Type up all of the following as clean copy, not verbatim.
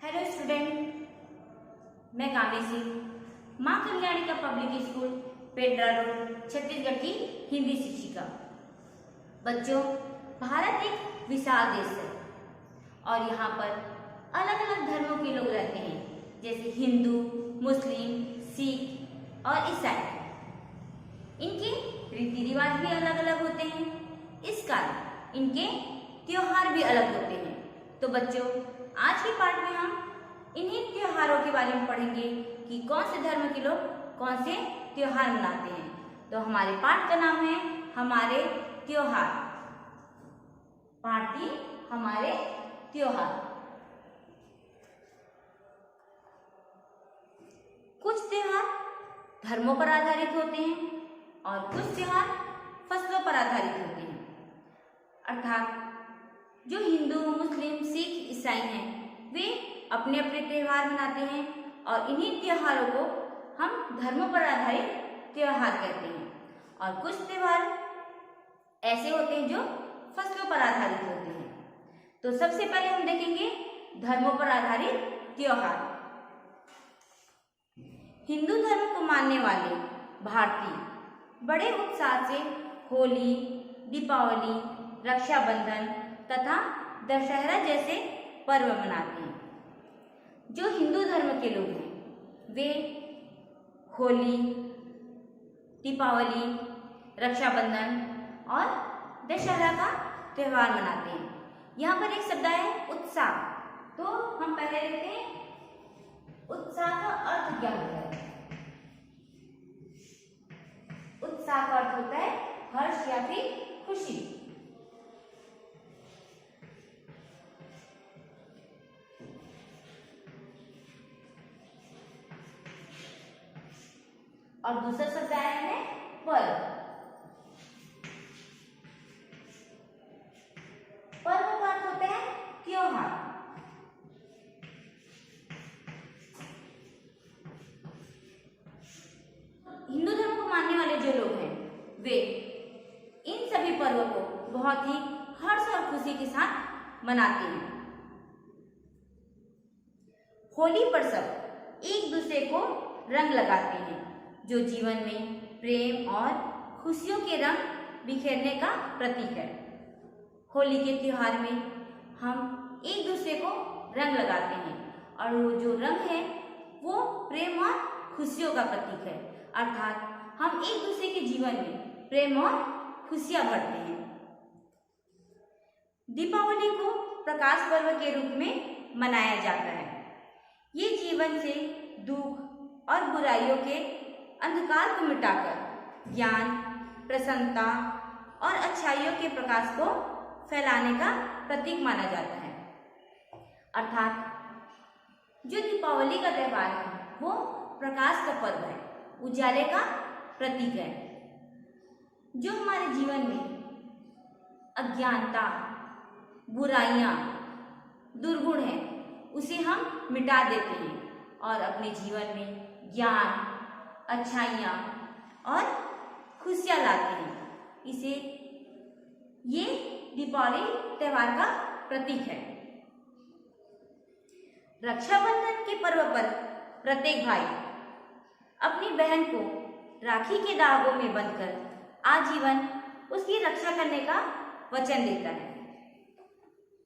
Hello student, मैं काव्य सिंह, माँ कल्याणी का public school Pendra road Chhattisgarh की हिंदी शिक्षिका। बच्चों, भारत एक विशाल देश है और यहाँ पर अलग अलग धर्मों के लोग रहते हैं, जैसे हिंदू, मुस्लिम, सिख और ईसाई। इनके रीति रिवाज भी अलग अलग होते हैं, इस कारण इनके त्योहार भी अलग होते हैं। तो बच्चों, आज के पाठ में हम इन्हीं त्योहारों के बारे में पढ़ेंगे कि कौन से धर्म के लोग कौन से त्योहार मनाते हैं। तो हमारे पाठ का नाम है हमारे त्योहार। पाठ 3 हमारे त्योहार। कुछ त्योहार धर्मों पर आधारित होते हैं और कुछ त्योहार फसलों पर आधारित होते हैं। अर्थात जो हिंदू, मुस्लिम, सिख, ईसाई हैं वे अपने अपने त्योहार मनाते हैं और इन्हीं त्योहारों को हम धर्मों पर आधारित त्योहार कहते हैं। और कुछ त्योहार ऐसे होते हैं जो फसलों पर आधारित होते हैं। तो सबसे पहले हम देखेंगे धर्मों पर आधारित त्योहार। हिंदू धर्म को मानने वाले भारतीय बड़े उत्साह से होली, दीपावली, रक्षाबंधन तथा दशहरा जैसे पर्व मनाते हैं। जो हिंदू धर्म के लोग हैं वे होली, दीपावली, रक्षाबंधन और दशहरा का त्योहार मनाते हैं। यहाँ पर एक शब्द है उत्साह। तो हम पहले देखते हैं उत्साह का अर्थ क्या होता है। उत्साह का अर्थ होता है हर्ष या फिर खुशी। और दूसरा शब्द आया है पर्व। पर्व का अर्थ होता है त्योहार। हिंदू धर्म को मानने वाले जो लोग हैं वे इन सभी पर्वों को बहुत ही हर्ष और खुशी के साथ मनाते हैं। होली पर सब एक दूसरे को रंग लगाते हैं, जो जीवन में प्रेम और खुशियों के रंग बिखेरने का प्रतीक है। होली के त्योहार में हम एक दूसरे को रंग लगाते हैं और वो जो रंग है वो प्रेम और खुशियों का प्रतीक है। अर्थात हम एक दूसरे के जीवन में प्रेम और खुशियां भरते हैं। दीपावली को प्रकाश पर्व के रूप में मनाया जाता है। ये जीवन से दुख और बुराइयों के अंधकार को मिटाकर ज्ञान, प्रसन्नता और अच्छाइयों के प्रकाश को फैलाने का प्रतीक माना जाता है। अर्थात जो दीपावली का त्योहार है वो प्रकाश का पर्व है, उजाले का प्रतीक है। जो हमारे जीवन में अज्ञानता, बुराइयां, दुर्गुण है उसे हम मिटा देते हैं और अपने जीवन में ज्ञान, अच्छाइयाँ और खुशियाँ लाते हैं। इसे ये दीपावली त्योहार का प्रतीक है। रक्षाबंधन के पर्व पर प्रत्येक भाई अपनी बहन को राखी के धागों में बंधकर आजीवन उसकी रक्षा करने का वचन देता है।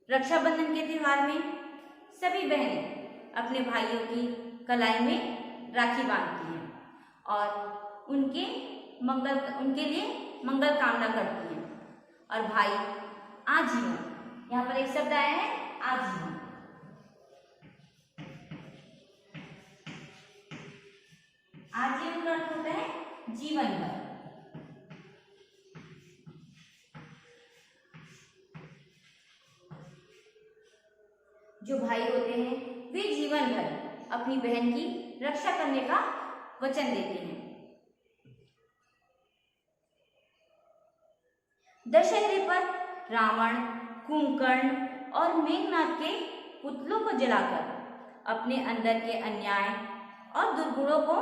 रक्षाबंधन के त्योहार में सभी बहनें अपने भाइयों की कलाई में राखी बांधती हैं और उनके लिए मंगल कामना करती हैं। और भाई आजीवन, यहाँ पर एक शब्द आया है आजीवन। आजीवन का अर्थ होता है जीवन भर। जो भाई होते हैं वे जीवन भर अपनी बहन की रक्षा करने का वचन देते हैं। दशहरे पर रावण, कुंभकर्ण और मेघनाथ के पुतलों को जलाकर अपने अंदर के अन्याय और दुर्गुणों को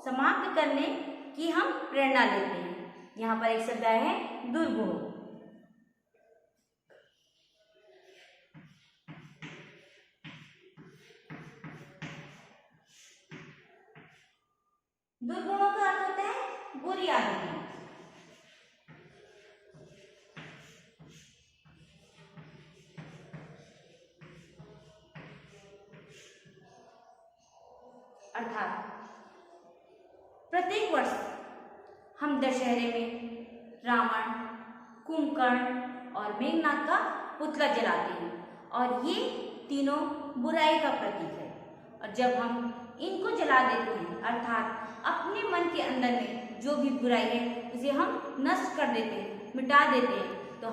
समाप्त करने की हम प्रेरणा लेते हैं। यहाँ पर एक शब्द आया है दुर्गुण। दुर्गुणों का अर्थ होता है बुरी आदतें। अर्थात प्रत्येक वर्ष हम दशहरे में रावण, कुंभकर्ण और मेघनाथ का पुतला जलाते हैं और ये तीनों बुराई का प्रतीक है। और जब हम इनको जला देते हैं अर्थात अपने मन के अंदर में जो भी बुराई है उसे हम नष्ट कर देते हैं, मिटा देते हैं, तो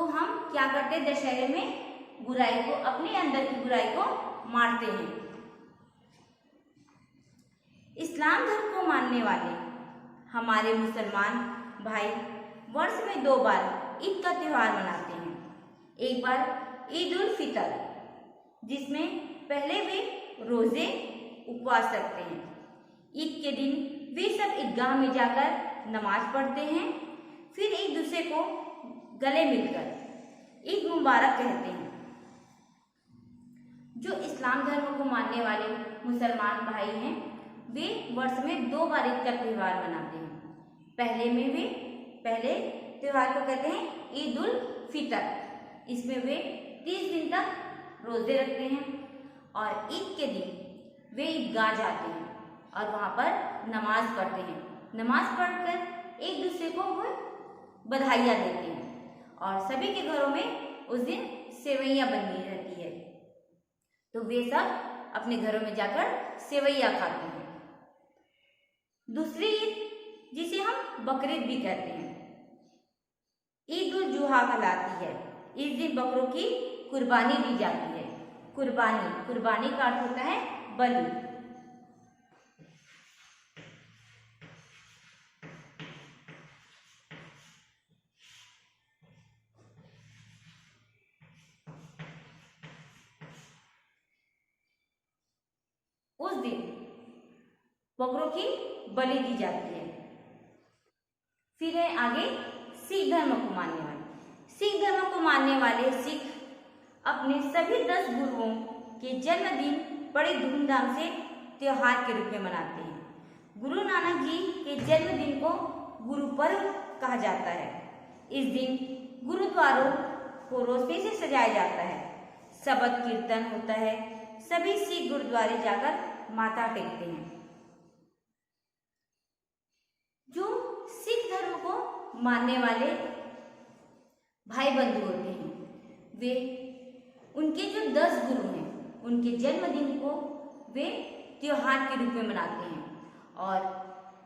हम क्या करते हैं, दशहरे में बुराई को, अपने अंदर की बुराई को मारते हैं। इस्लाम धर्म को मानने वाले हमारे मुसलमान भाई वर्ष में 2 बार ईद का त्यौहार मनाते हैं। एक बार ईद उल फितर, जिसमें पहले वे रोजे उपवास रखते हैं। ईद के दिन वे सब ईदगाह में जाकर नमाज पढ़ते हैं, फिर एक दूसरे को गले मिलकर ईद मुबारक कहते हैं। जो इस्लाम धर्म को मानने वाले मुसलमान भाई हैं वे वर्ष में 2 बार ईद का त्यौहार मनाते हैं। पहले त्यौहार को कहते हैं ईद उल फितर। इसमें वे 30 दिन तक रोजे रखते हैं और ईद के दिन वे ईदगाह जाते हैं और वहाँ पर नमाज पढ़ते हैं। नमाज पढ़कर एक दूसरे को वो बधाइयाँ देते हैं और सभी के घरों में उस दिन सेवइयाँ बनी रहती है, तो वे सब अपने घरों में जाकर सेवइयाँ खाते हैं। दूसरी ईद, जिसे हम बकरीद भी कहते हैं, ईद उल जुहा कहलाती है। इस दिन बकरों की कुर्बानी दी जाती है। कुर्बानी का अर्थ होता है बलि। उस दिन बकरों की बलि दी जाती है। फिर है आगे सिख धर्म को मानने वाले। सिख धर्म को मानने वाले सिख अपने सभी 10 गुरुओं के जन्मदिन बड़े धूमधाम से त्योहार के रूप में मनाते हैं। गुरु नानक जी के जन्मदिन को गुरु पर्व कहा जाता है। इस दिन गुरुद्वारों को रोशनी से सजाया जाता है, शबद कीर्तन होता है, सभी सिख गुरुद्वारे जाकर माथा टेकते हैं। जो सिख धर्म को मानने वाले भाई बंधु होते हैं वे उनके जो 10 गुरु हैं उनके जन्मदिन को वे त्योहार के रूप में मनाते हैं और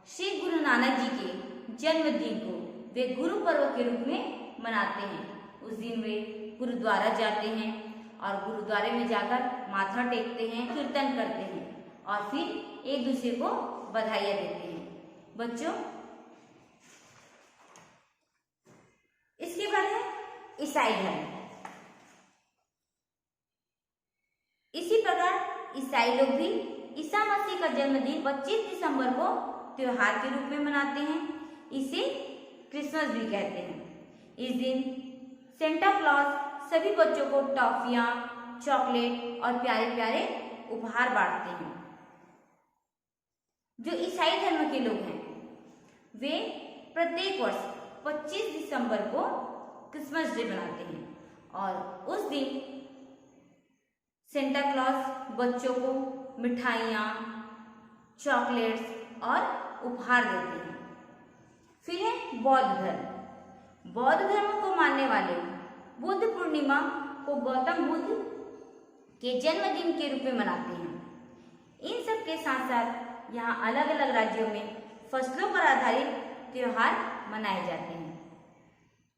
श्री गुरु नानक जी के जन्मदिन को वे गुरु पर्व के रूप में मनाते हैं। उस दिन वे गुरुद्वारा जाते हैं और गुरुद्वारे में जाकर माथा टेकते हैं, कीर्तन करते हैं और फिर एक दूसरे को बधाइयाँ देते हैं। बच्चों, इसके बाद है ईसाई धर्म। इसी प्रकार ईसाई लोग भी ईसा मसीह का जन्मदिन 25 दिसंबर को त्योहार के रूप में मनाते हैं। इसे क्रिसमस भी कहते हैं। इस दिन सेंटा क्लॉज सभी बच्चों को टॉफियां, चॉकलेट और प्यारे प्यारे उपहार बांटते हैं। जो ईसाई धर्म के लोग हैं वे प्रत्येक वर्ष 25 दिसंबर को क्रिसमस डे मनाते हैं और उस दिन सेंटा क्लॉज बच्चों को मिठाइयाँ, चॉकलेट्स और उपहार देते हैं। फिर है बौद्ध धर्म। बौद्ध धर्म को मानने वाले बुद्ध पूर्णिमा को गौतम बुद्ध के जन्मदिन के रूप में मनाते हैं। इन सब के साथ साथ यहाँ अलग अलग राज्यों में फसलों पर आधारित त्योहार मनाए जाते हैं।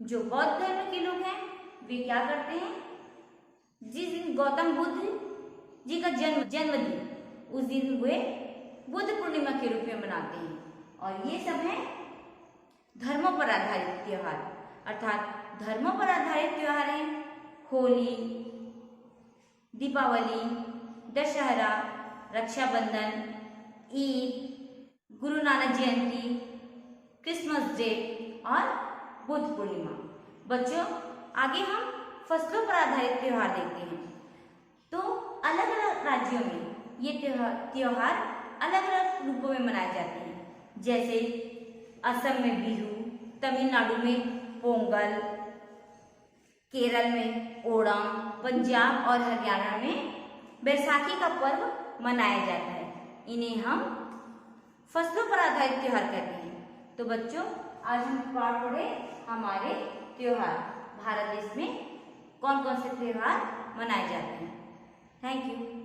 जो बौद्ध धर्म के लोग हैं वे क्या करते हैं, जिस दिन गौतम बुद्ध जी का जन्मदिन उस दिन वे बुद्ध पूर्णिमा के रूप में मनाते हैं और ये सब है धर्मों पर आधारित त्योहार। अर्थात धर्मों पर आधारित त्योहार हैं होली, दीपावली, दशहरा, रक्षाबंधन, ईद, गुरु नानक जयंती, क्रिसमस डे और बुद्ध पूर्णिमा। बच्चों, आगे हम फसलों पर आधारित त्योहार देखते हैं। तो अलग अलग राज्यों में ये त्योहार अलग अलग रूपों में मनाए जाते हैं। जैसे असम में बिहू, तमिलनाडु में पोंगल, केरल में ओणम, पंजाब और हरियाणा में बैसाखी का पर्व मनाया जाता है। इन्हें हम फसलों पर आधारित त्योहार कहते हैं। तो बच्चों, आज हम पाठ पढ़े हमारे त्योहार, भारत देश में कौन कौन से त्योहार मनाए जाते हैं। Thank you.